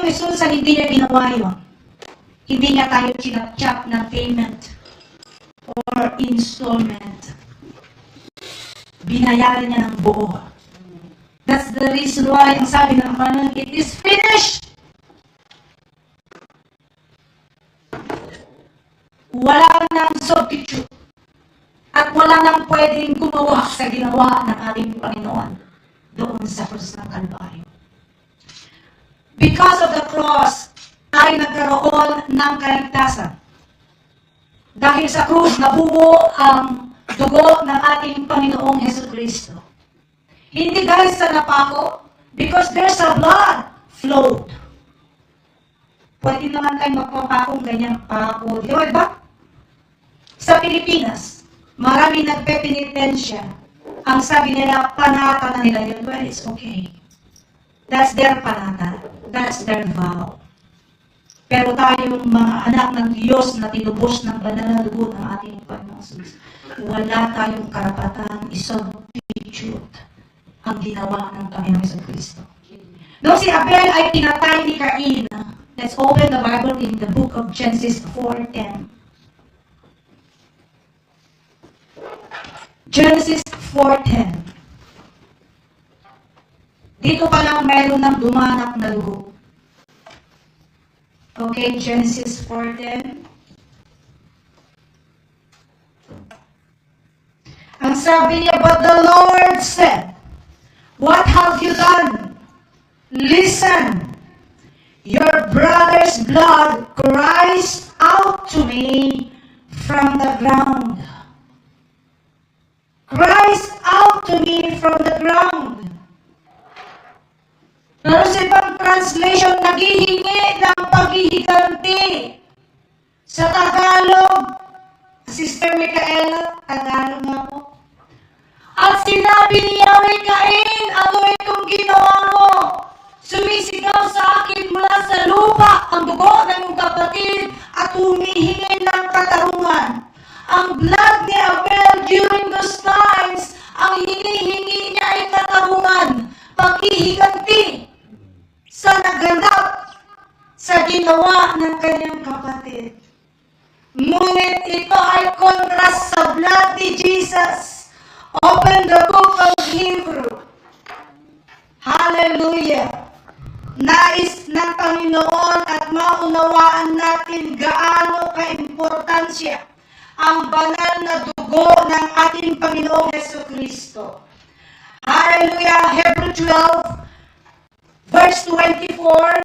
Panginoong Jesus ang hindi niya ginawa yun. Hindi niya tayo chinap-chap ng payment or installment. Binayaran niya ng buo. That's the reason why ang sabi ng Panginoon, it is finished. Wala nang substitute. At wala nang pwedeng gumawa sa ginawa ng ating Panginoon doon sa krus ng Kalbaryo. Because of the cross, ay nagkaroon ng kaligtasan. Dahil sa krus, nabubo ang dugo ng ating Panginoong Jesucristo. Hindi dahil sa napako, because there's a blood flowed. Pwede naman tayo magpapakong ganyang pako. Di ba? Sa Pilipinas, marami nagpe-penitensya. Ang sabi nila, panata na nila yun. Well, it's okay. That's their panata. That's their vow. Pero tayong mga anak ng Diyos na tinubos ng banal na dugo ng ating Panginoon Jesus, wala tayong karapatan isubstitute ang ginawa ng Panginoon sa Kristo. Noong si Abel ay pinatay ni Cain, let's open the Bible in the book of Genesis 4:10. Genesis 4:10. Dito pa lang mayroon ng dumanak na dugo. Okay, Genesis 4:10. Ang sabi niya, but the Lord said, what have you done? Listen, your brother's blood cries out to me from the ground. Cries out to me from the ground. Pero sa ibang translation, naghihingi ng paghihiganti. Sa Tagalog, Sister Micaela, Tagalog nga po. At sinabi ni Yahweh, Cain, ano itong ginawa mo? Sumisigaw sa akin mula sa lupa ang dugo ng iyong kapatid at humihingi ng katarungan. Ang blood ni Abel during those times, ang hinihingi niya ay katarungan, paghihiganti sa naganap sa ginawa ng kanyang kapatid. Ngunit ito ay kontrast sa blood ni Jesus. Open the book of Hebrew. Hallelujah. Nais ng Panginoon at maunawaan natin gaano kaimportansya ang banal na dugo ng ating Panginoong Jesucristo. Hallelujah. Hebrew 12, verse 24.